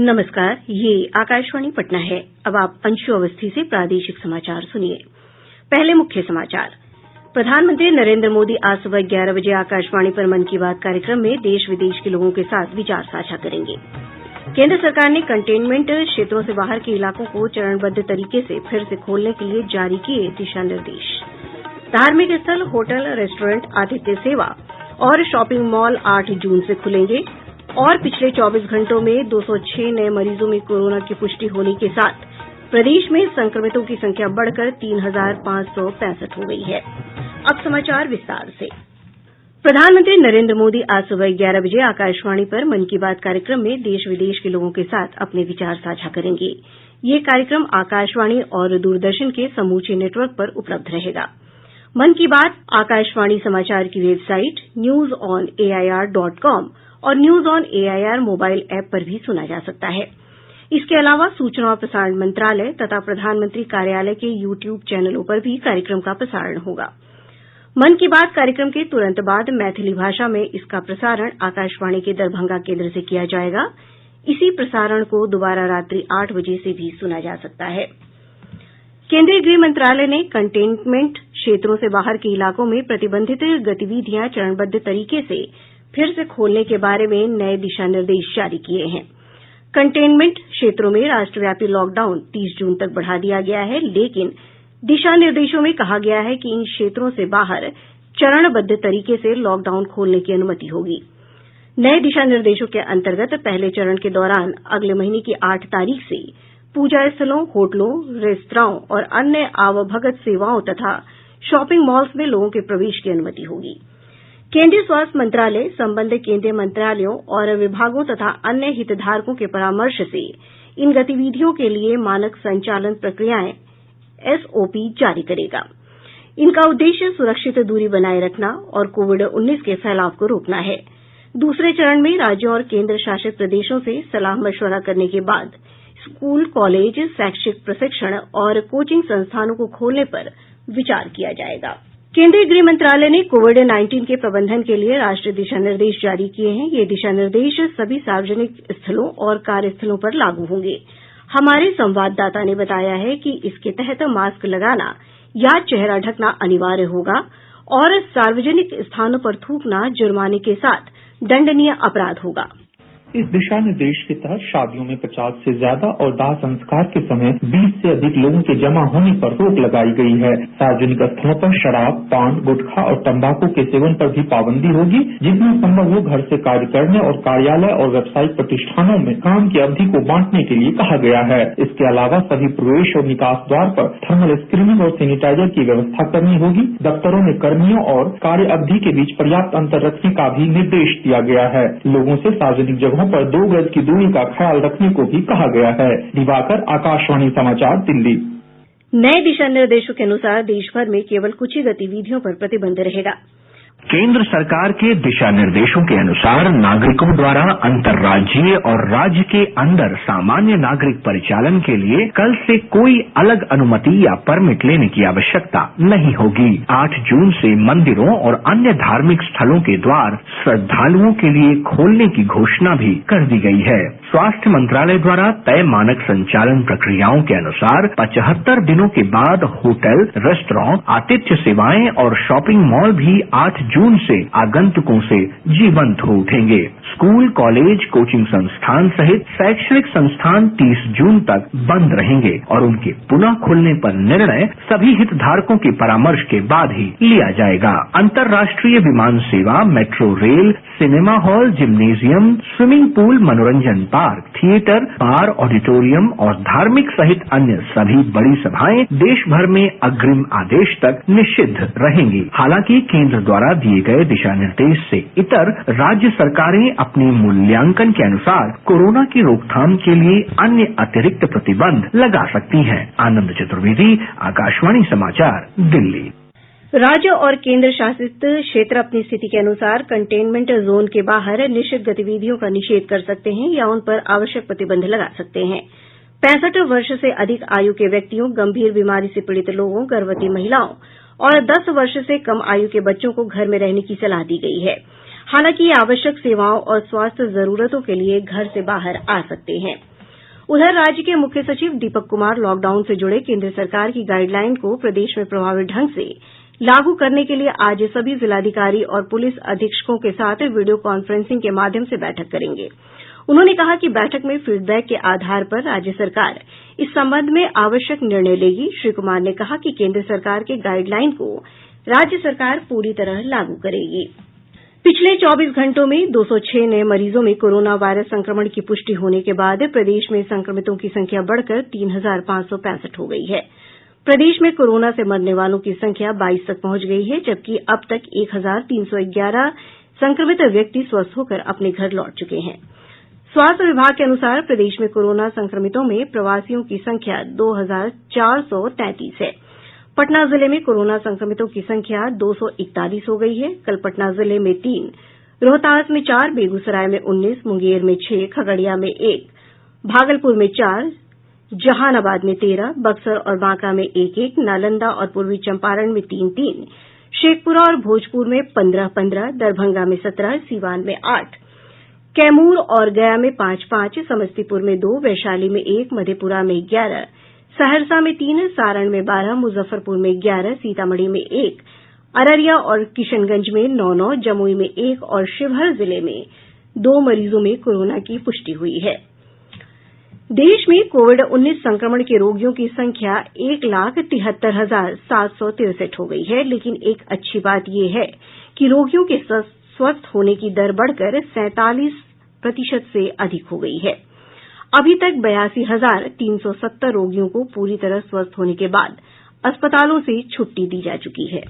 नमस्कार, ये आकाशवाणी पटना है। अब आप अंशु अवस्थी से प्रादेशिक समाचार सुनिए। पहले मुख्य समाचार। प्रधानमंत्री नरेंद्र मोदी आज सुबह 11 बजे आकाशवाणी पर मन की बात कार्यक्रम में देश विदेश के लोगों के साथ विचार साझा करेंगे। केंद्र सरकार ने कंटेनमेंट क्षेत्रों से बाहर के इलाकों को चरणबद्ध तरीके से फिर से खोलने के लिए जारी किये दिशा निर्देश। धार्मिक स्थल, होटल, रेस्टोरेंट, आतिथ्य सेवा और शॉपिंग मॉल 8 जून से खुलेंगे। और पिछले 24 घंटों में 206 नये मरीजों में कोरोना की पुष्टि होने के साथ प्रदेश में संक्रमितों की संख्या बढ़कर 3,565 हो गई है। अब समाचार विस्तार से। प्रधानमंत्री नरेंद्र मोदी आज सुबह 11 बजे आकाशवाणी पर मन की बात कार्यक्रम में देश विदेश के लोगों के साथ अपने विचार साझा करेंगे। ये कार्यक्रम आकाशवाणी और दूरदर्शन के समूचे नेटवर्क पर उपलब्ध रहेगा। मन की बात आकाशवाणी समाचार की वेबसाइट newsonair.com और news on AIR mobile app पर भी सुना जा सकता है। इसके अलावा सूचना और प्रसारण मंत्रालय तथा प्रधानमंत्री कार्यालय के यूट्यूब चैनलों पर भी कार्यक्रम का प्रसारण होगा। मन की बात कार्यक्रम के तुरंत बाद मैथिली भाषा में इसका प्रसारण आकाशवाणी के दरभंगा केंद्र से किया जाएगा। इसी प्रसारण को दोबारा रात्रि 8 बजे से भी सुना जा सकता है। केंद्रीय गृह मंत्रालय ने कंटेनमेंट क्षेत्रों से बाहर के इलाकों में प्रतिबंधित गतिविधियां चरणबद्ध तरीके से फिर से खोलने के बारे में नये दिशा निर्देश जारी किये हैं। कंटेनमेंट क्षेत्रों में राष्ट्रव्यापी लॉकडाउन 30 जून तक बढ़ा दिया गया है, लेकिन दिशा निर्देशों में कहा गया है कि इन क्षेत्रों से बाहर चरणबद्ध तरीके से लॉकडाउन खोलने की अनुमति होगी। नये दिशा निर्देशों के अंतर्गत पहले चरण के दौरान अगले महीने की 8 तारीख से पूजा स्थलों, होटलों, रेस्तराओं और अन्य आवभगत सेवाओं तथा शॉपिंग मॉल्स में लोगों के प्रवेश की अनुमति होगी। केंद्रीय स्वास्थ्य मंत्रालय, संबद्ध केंद्रीय मंत्रालयों और विभागों तथा अन्य हितधारकों के परामर्श से इन गतिविधियों के लिए मानक संचालन प्रक्रियाएं एसओपी जारी करेगा। इनका उद्देश्य सुरक्षित दूरी बनाए रखना और कोविड-19 के फैलाव को रोकना है। दूसरे चरण में राज्यों और केंद्र शासित प्रदेशों से सलाह मशवरा करने के बाद स्कूल, कॉलेज, शैक्षिक प्रशिक्षण और कोचिंग संस्थानों को खोलने पर विचार किया जाएगा। केंद्रीय गृह मंत्रालय ने कोविड-19 के प्रबंधन के लिए राष्ट्रीय दिशा निर्देश जारी किए हैं। ये दिशा निर्देश सभी सार्वजनिक स्थलों और कार्यस्थलों पर लागू होंगे। हमारे संवाददाता ने बताया है कि इसके तहत मास्क लगाना या चेहरा ढकना अनिवार्य होगा और सार्वजनिक स्थानों पर थूकना जुर्माने के साथ दंडनीय अपराध होगा। इस दिशा निर्देश के तहत शादियों में 50 से ज्यादा और दाह संस्कार के समय 20 से अधिक लोगों के जमा होने पर रोक लगाई गई है। सार्वजनिक स्थलों पर शराब, पान, गुटखा और तंबाकू के सेवन पर भी पाबंदी होगी। जितना संभव हो घर से कार्य करने और कार्यालय और व्यावसायिक प्रतिष्ठानों में काम की अवधि को बांटने के लिए कहा गया है। इसके अलावा सभी प्रवेश और निकास द्वार पर थर्मल स्क्रीनिंग और सैनिटाइजर की व्यवस्था करनी होगी। दफ्तरों में कर्मियों और कार्य अवधि के बीच पर्याप्त अंतर रखने का भी निर्देश दिया गया है। लोगों से सार्वजनिक जगहों पर 2 गज की दूरी का ख्याल रखने को भी कहा गया है। दिवाकर, आकाशवाणी समाचार, दिल्ली। नए दिशा निर्देशों के अनुसार देश भर में केवल कुछ ही गतिविधियों पर प्रतिबंध रहेगा। केंद्र सरकार के दिशा निर्देशों के अनुसार नागरिकों द्वारा अंतर्राज्यीय और राज्य के अंदर सामान्य नागरिक परिचालन के लिए कल से कोई अलग अनुमति या परमिट लेने की आवश्यकता नहीं होगी। 8 जून से मंदिरों और अन्य धार्मिक स्थलों के द्वार श्रद्धालुओं के लिए खोलने की घोषणा भी कर दी गई है। स्वास्थ्य मंत्रालय द्वारा तय मानक संचालन प्रक्रियाओं के अनुसार 75 दिनों के बाद होटल, रेस्टोरेंट, आतिथ्य सेवाएं और शॉपिंग मॉल भी 8 जून से आगंतुकों से जीवंत हो उठेंगे। स्कूल, कॉलेज, कोचिंग संस्थान सहित शैक्षणिक संस्थान 30 जून तक बंद रहेंगे और उनके पुनः खुलने पर निर्णय सभी हितधारकों के परामर्श के बाद ही लिया जाएगा। अंतर्राष्ट्रीय विमान सेवा, metro rail, cinema hall, gymnasium, swimming pool, मनोरंजन पार्क, थिएटर, बार, ऑडिटोरियम और धार्मिक सहित अन्य सभी बड़ी सभाएं देश भर में अग्रिम आदेश तक निषिद्ध रहेंगी। हालांकि केंद्र द्वारा दिए गए दिशा निर्देश से इतर राज्य सरकारें अपने मूल्यांकन के अनुसार कोरोना की रोकथाम के लिए अन्य अतिरिक्त प्रतिबंध लगा सकती हैं। आनंद चतुर्वेदी, आकाशवाणी समाचार, दिल्ली। राज्य और केंद्र शासित क्षेत्र अपनी स्थिति के अनुसार कंटेनमेंट जोन के बाहर निश्चित गतिविधियों का निषेध कर सकते हैं या उन पर आवश्यक प्रतिबंध लगा सकते हैं। 65 वर्ष से अधिक आयु के व्यक्तियों, गंभीर बीमारी से पीड़ित लोगों, गर्भवती महिलाओं और 10 वर्ष से कम आयु के बच्चों को घर में रहने की सलाह दी गई है। हालांकि ये आवश्यक सेवाओं और स्वास्थ्य जरूरतों के लिए घर से बाहर आ सकते हैं। उधर राज्य के मुख्य सचिव दीपक कुमार लॉकडाउन से जुड़े केंद्र सरकार की गाइडलाइन को प्रदेश में प्रभावी ढंग से लागू करने के लिए आज सभी जिलाधिकारी और पुलिस अधीक्षकों के साथ वीडियो कॉन्फ्रेंसिंग के माध्यम से बैठक करेंगे। उन्होंने कहा कि बैठक में फीडबैक के आधार पर राज्य सरकार इस संबंध में आवश्यक निर्णय लेगी। श्री कुमार ने कहा कि केंद्र सरकार के गाइडलाइन को राज्य सरकार पूरी तरह लागू करेगी। पिछले 24 घंटों में 206 नये मरीजों में कोरोना वायरस संक्रमण की पुष्टि होने के बाद प्रदेश में संक्रमितों की संख्या बढ़कर 3,565 हो गई है। प्रदेश में कोरोना से मरने वालों की संख्या 22 तक पहुंच गई है, जबकि अब तक 1,311 संक्रमित व्यक्ति स्वस्थ होकर अपने घर लौट चुके हैं। स्वास्थ्य विभाग के अनुसार प्रदेश में कोरोना संक्रमितों में प्रवासियों की संख्या 2,433 है। पटना जिले में कोरोना संक्रमितों की संख्या 241 हो गई है। कल पटना जिले में 3, रोहतास में 4, बेगूसराय में 19, मुंगेर में 6, खगड़िया में 1, भागलपुर में 4, जहानाबाद में 13, बक्सर और बांका में 1-1, नालंदा और पूर्वी चंपारण में 3-3, शेखपुरा और भोजपुर में 15-15, दरभंगा में 17, सीवान में 8, कैमूर और गया में 5-5, समस्तीपुर में 2, वैशाली में 1, मधेपुरा में 11, सहरसा में 3, सारण में 12, मुजफ्फरपुर में 11, सीतामढ़ी में 1, अररिया और किशनगंज में 9-9, जमुई में 1 और शिवहर जिले में 2 मरीजों में कोरोना की पुष्टि हुई है। देश में कोविड-19 संक्रमण के रोगियों की संख्या 1,73,763 हो गई है, लेकिन एक अच्छी बात यह है कि रोगियों के स्वस्थ होने की दर बढ़कर 47% से अधिक हो गई है। अभी तक 82,370 रोगियों को पूरी तरह स्वस्थ होने के बाद अस्पतालों से छुट्टी दी जा चुकी है।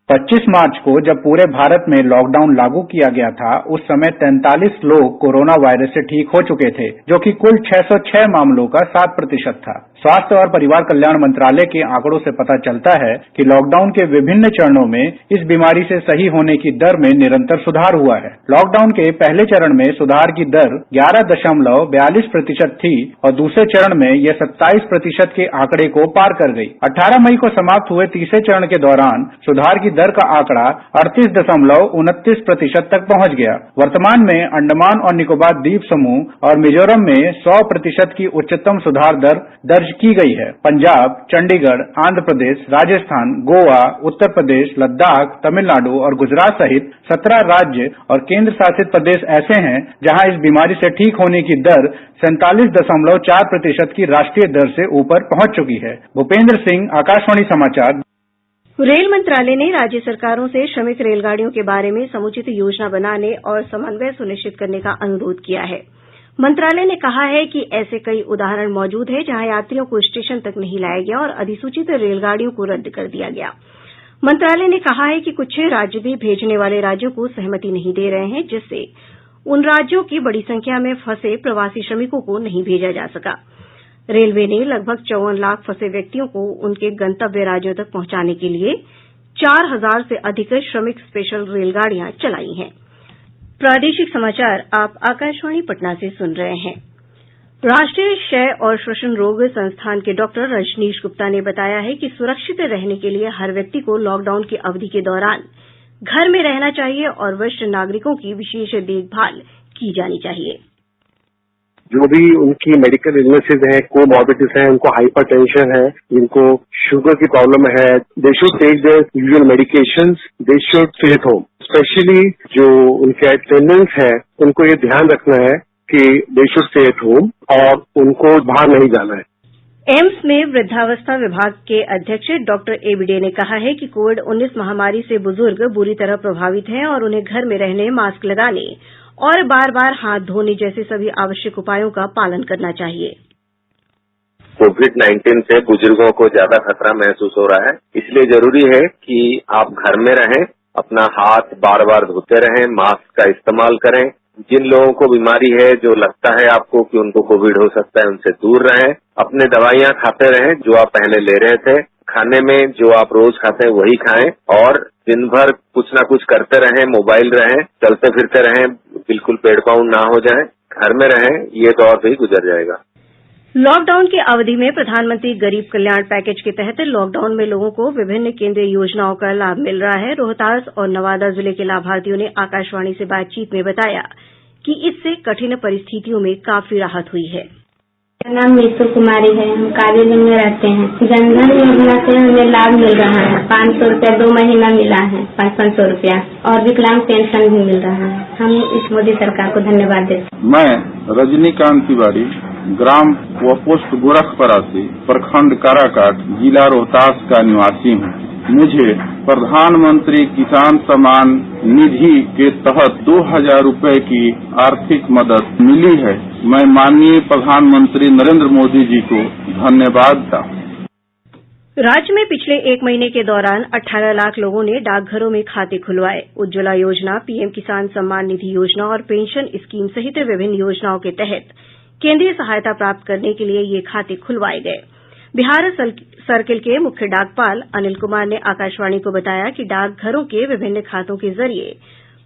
25 मार्च को जब पूरे भारत में लॉकडाउन लागू किया गया था, उस समय 43 लोग कोरोना वायरस से ठीक हो चुके थे, जो कि कुल 606 मामलों का 7% था। स्वास्थ्य और परिवार कल्याण मंत्रालय के आंकड़ों से पता चलता है कि लॉकडाउन के विभिन्न चरणों में इस बीमारी से सही होने की दर में निरंतर सुधार हुआ है। लॉकडाउन के पहले चरण में सुधार की दर 11.42% थी और दूसरे चरण में यह 27% के आंकड़े को पार कर गई। 18 मई को समाप्त हुए तीसरे चरण के दौरान सुधार की दर का आंकड़ा 38.29% तक पहुंच गया। वर्तमान में अंडमान और निकोबार द्वीप समूह और मिजोरम में 100% की उच्चतम सुधार दर दर्ज की गई है। पंजाब, चंडीगढ़, आंध्र प्रदेश, राजस्थान, गोवा, उत्तर प्रदेश, लद्दाख, तमिलनाडु और गुजरात सहित 17 राज्य और केंद्र शासित प्रदेश ऐसे हैं जहां इस बीमारी से ठीक होने की दर 47.4% की राष्ट्रीय दर से ऊपर पहुंच चुकी है। भूपेंद्र सिंह, आकाशवाणी समाचार। रेल मंत्रालय ने राज्य सरकारों से श्रमिक रेलगाड़ियों के बारे में समुचित योजना बनाने और समन्वय सुनिश्चित करने का अनुरोध किया है। मंत्रालय ने कहा है कि ऐसे कई उदाहरण मौजूद हैं जहां यात्रियों को स्टेशन तक नहीं लाया गया और अधिसूचित रेलगाड़ियों को रद्द कर दिया गया। मंत्रालय ने कहा है कि कुछ राज्य भी भेजने वाले राज्यों को सहमति नहीं दे रहे हैं, जिससे उन राज्यों की बड़ी संख्या में फंसे प्रवासी श्रमिकों को नहीं भेजा जा सका। रेलवे ने लगभग 54 लाख फंसे व्यक्तियों को उनके गंतव्य राज्यों तक पहुंचाने के लिए 4,000 से अधिक श्रमिक स्पेशल रेलगाड़ियां चलाई हैं। प्रादेशिक समाचार आप आकाशवाणी पटना से सुन रहे हैं। राष्ट्रीय क्षय और श्वसन रोग संस्थान के डॉक्टर रजनीश गुप्ता ने बताया है कि सुरक्षित रहने के लिए हर व्यक्ति को लॉकडाउन की अवधि के दौरान घर में रहना चाहिए और वरिष्ठ नागरिकों की विशेष देखभाल की जानी चाहिए। जो भी उनकी मेडिकल इलनेसेस हैं, कोमॉर्बिडिटीज हैं, उनको हाइपरटेंशन है, जिनको शुगर की प्रॉब्लम है, they should take their usual medications, they should stay at home. Specially जो उनके अटेंडेंट्स है, उनको ये ध्यान रखना है कि दे शुड स्टे एट होम और उनको बाहर नहीं जाना है। एम्स में वृद्धावस्था विभाग के अध्यक्ष डॉक्टर एबीडे ने कहा है कि कोविड-19 महामारी से बुजुर्ग बुरी तरह प्रभावित हैं और उन्हें घर में रहने, मास्क लगाने और बार-बार हाथ धोने जैसे सभी आवश्यक उपायों का पालन करना चाहिए। कोविड-19 से बुजुर्गों को ज्यादा खतरा महसूस हो रहा है, इसलिए जरूरी है कि आप घर में रहें, अपना हाथ बार-बार धोते रहें, मास्क का इस्तेमाल करें। जिन लोगों को बीमारी है, जो लगता है आपको कि उनको कोविड हो सकता है, उनसे दूर रहें। अपने दवाइयां खाते रहें जो आप पहले ले रहे थे। खाने में जो आप रोज खाते हैं वही खाएं और दिन भर कुछ ना कुछ करते रहें, मोबाइल रहें, चलते फिरते रहें, बिल्कुल पेड़ पाउंड ना हो जाए, घर में रहें, ये दौर भी गुजर जाएगा। लॉकडाउन की अवधि में प्रधानमंत्री गरीब कल्याण पैकेज के तहत लॉकडाउन में लोगों को विभिन्न केंद्रीय योजनाओं का लाभ मिल रहा है। रोहतास और नवादा जिले के लाभार्थियों ने आकाशवाणी से बातचीत में बताया कि इससे कठिन परिस्थितियों में काफी राहत हुई है। मेरा नाम मीतू कुमारी है। हम कालीगंज में रहते हैं। जनधन योजना से हमें लाभ मिल रहा है। 500 रुपया 2 महीना मिला है, 500 रुपया, और विकलांग पेंशन भी मिल रहा है। हम इस मोदी सरकार को धन्यवाद देते हैं। मैं रजनीकांत तिवारी, ग्राम व पोस्ट गोरखपुरा से, प्रखंड काराकाट, जिला रोहतास का निवासी हूँ। मुझे प्रधानमंत्री किसान सम्मान निधि के तहत 2000 रुपए की आर्थिक मदद मिली है। मैं माननीय प्रधानमंत्री नरेंद्र मोदी जी को धन्यवाद देता हूँ। राज्य में पिछले 1 महीने के दौरान 18 लाख लोगों ने डाकघरों में खाते खुलवाए। उज्ज्वला योजना, पीएम किसान सम्मान निधि योजना और पेंशन स्कीम सहित विभिन्न योजनाओं के तहत केंद्रीय सहायता प्राप्त करने के लिए ये खाते खुलवाए गए। बिहार सर्किल के मुख्य डाकपाल अनिल कुमार ने आकाशवाणी को बताया कि डाकघरों के विभिन्न खातों के जरिए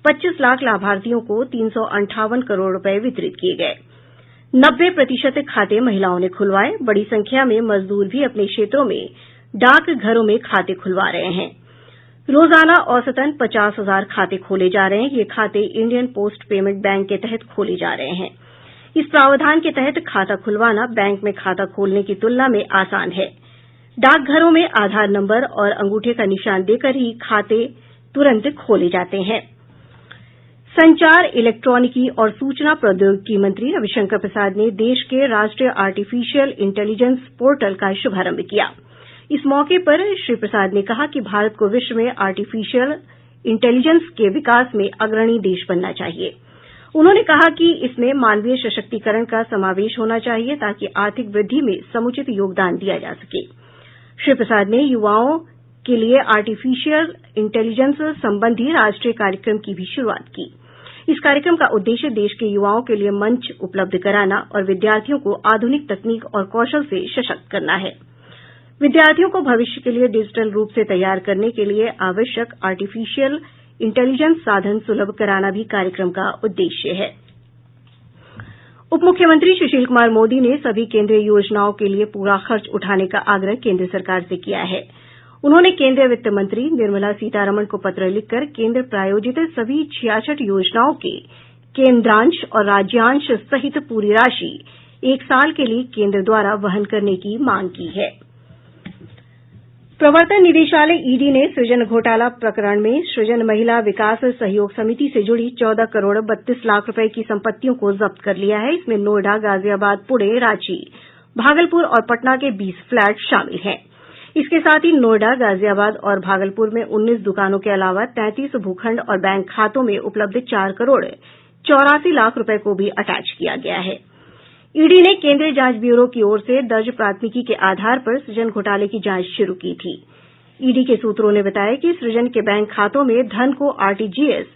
25 लाख लाभार्थियों को 358 करोड़ रुपए वितरित किए गए। 90% खाते महिलाओं ने खुलवाए। बड़ी संख्या में मजदूर भी अपने क्षेत्रों में डाकघरों में खाते खुलवा रहे हैं। रोजाना औसतन 50,000 खाते खोले जा रहे हैं। ये खाते इंडियन पोस्ट पेमेंट बैंक के तहत खोले जा रहे हैं। इस प्रावधान के तहत खाता खुलवाना बैंक में खाता खोलने की तुलना में आसान है। डाकघरों में आधार नंबर और अंगूठे का निशान देकर ही खाते तुरंत खोले जाते हैं। संचार, इलेक्ट्रॉनिकी और सूचना प्रौद्योगिकी मंत्री रविशंकर प्रसाद ने देश के राष्ट्रीय आर्टिफिशियल इंटेलिजेंस पोर्टल का शुभारंभ किया। इस मौके पर श्री प्रसाद ने कहा कि भारत को विश्व में आर्टिफिशियल इंटेलिजेंस के विकास में अग्रणी देश बनना चाहिए। उन्होंने कहा कि इसमें मानवीय सशक्तीकरण का समावेश होना चाहिए ताकि आर्थिक वृद्धि में समुचित योगदान दिया जा सके। श्री प्रसाद ने युवाओं के लिए आर्टिफिशियल इंटेलिजेंस संबंधी राष्ट्रीय कार्यक्रम की भी शुरूआत की। इस कार्यक्रम का उद्देश्य देश के युवाओं के लिए मंच उपलब्ध कराना और विद्यार्थियों को आधुनिक तकनीक और कौशल से सशक्त करना है। विद्यार्थियों को भविष्य के लिए डिजिटल रूप से तैयार करने के लिए आवश्यक आर्टिफिशियल इंटेलिजेंस साधन सुलभ कराना भी कार्यक्रम का उद्देश्य है। उप मुख्यमंत्री सुशील कुमार मोदी ने सभी केंद्रीय योजनाओं के लिए पूरा खर्च उठाने का आग्रह केंद्र सरकार से किया है। उन्होंने केंद्रीय वित्त मंत्री निर्मला सीतारमण को पत्र लिखकर केंद्र प्रायोजित सभी 66 योजनाओं के केंद्रांश और राज्यांश सहित पूरी राशि 1 साल के लिए केंद्र द्वारा वहन करने की मांग की है। प्रवर्तन निदेशालय ईडी ने सृजन घोटाला प्रकरण में सृजन महिला विकास सहयोग समिति से जुड़ी 14 करोड़ 32 लाख रुपए की संपत्तियों को जब्त कर लिया है। इसमें नोएडा, गाजियाबाद, पुणे, रांची, भागलपुर और पटना के 20 फ्लैट शामिल हैं। इसके साथ ही नोएडा, गाजियाबाद और भागलपुर में 19 दुकानों के अलावा 33 भूखंड और बैंक खातों में उपलब्ध 4 करोड़ 84 लाख रुपए को भी अटैच किया गया है। ईडी ने केंद्रीय जांच ब्यूरो की ओर से दर्ज प्राथमिकी के आधार पर सृजन घोटाले की जांच शुरू की थी। ईडी के सूत्रों ने बताया कि सृजन के बैंक खातों में धन को आरटीजीएस,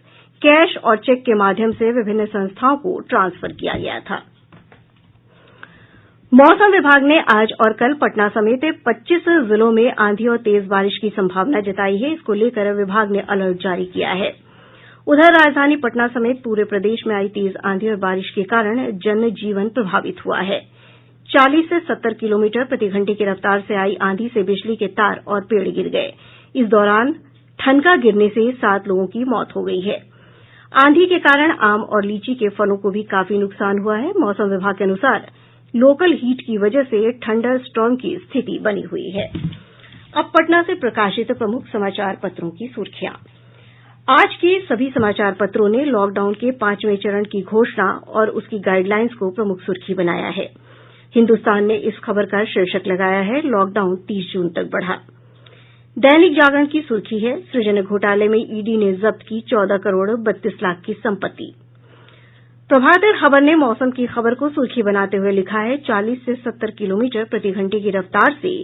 कैश और चेक के माध्यम से विभिन्न संस्थाओं को ट्रांसफर किया गया था। मौसम विभाग ने आज और कल पटना समेत 25 जिलों में आंधी और तेज बारिश की संभावना जताई है। इसको लेकर विभाग ने अलर्ट जारी किया है। उधर राजधानी पटना समेत पूरे प्रदेश में आई तेज आंधी और बारिश के कारण जनजीवन प्रभावित हुआ है। 40 से 70 किलोमीटर प्रति घंटे की रफ्तार से आई आंधी से बिजली के तार और पेड़ गिर गये। इस दौरान ठनका गिरने से 7 लोगों की मौत हो गई है। आंधी के कारण आम और लीची के फलों को भी काफी नुकसान हुआ है। मौसम विभाग के अनुसार लोकल हीट की वजह से थंडर स्टॉर्म की स्थिति बनी हुई है। अब पटना से प्रकाशित प्रमुख समाचार पत्रों की सुर्खियां। आज के सभी समाचार पत्रों ने लॉकडाउन के 5वें चरण की घोषणा और उसकी गाइडलाइंस को प्रमुख सुर्खी बनाया है। हिन्दुस्तान ने इस खबर का शीर्षक लगाया है, लॉकडाउन 30 जून तक बढ़ा। दैनिक जागरण की सुर्खी है, सृजन घोटाले में ईडी ने जब्त की 14 करोड़ 32 लाख की संपत्ति। प्रभात खबर ने मौसम की खबर को सुर्खी बनाते हुए लिखा है, 40 से 70 किलोमीटर प्रति घंटे की रफ्तार से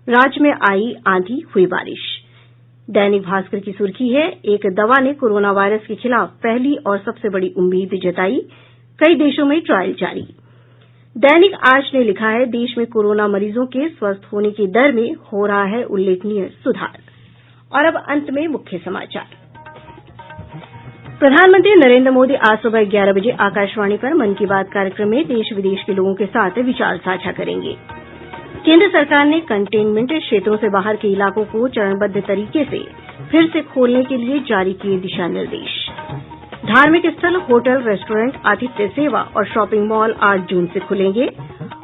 राज्य में आई आंधी, हुई बारिश। दैनिक भास्कर की सुर्खी है, एक दवा ने कोरोना वायरस के खिलाफ पहली और सबसे बड़ी उम्मीद जताई, कई देशों में ट्रायल जारी। दैनिक आज ने लिखा है, देश में कोरोना मरीजों के स्वस्थ होने की दर में हो रहा है उल्लेखनीय सुधार। और अब अंत में मुख्य समाचार। प्रधानमंत्री नरेंद्र मोदी आज सुबह 11 बजे आकाशवाणी पर मन की बात कार्यक्रम में देश विदेश के लोगों के साथ विचार साझा करेंगे। केंद्र सरकार ने कंटेनमेंट क्षेत्रों से बाहर के इलाकों को चरणबद्ध तरीके से फिर से खोलने के लिए जारी किए दिशा निर्देश। धार्मिक स्थल, होटल, रेस्टोरेंट, आतिथ्य सेवा और शॉपिंग मॉल 8 जून से खुलेंगे।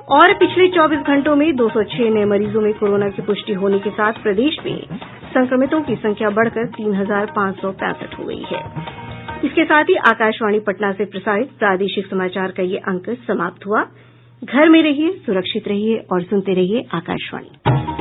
और पिछले 24 घंटों में 206 नये मरीजों में कोरोना की पुष्टि होने के साथ प्रदेश में संक्रमितों की संख्या बढ़कर 3,565 हो गई है। इसके साथ ही आकाशवाणी पटना से प्रसारित प्रादेशिक समाचार का ये अंक समाप्त हुआ। घर में रहिए, सुरक्षित रहिए और सुनते रहिए आकाशवाणी।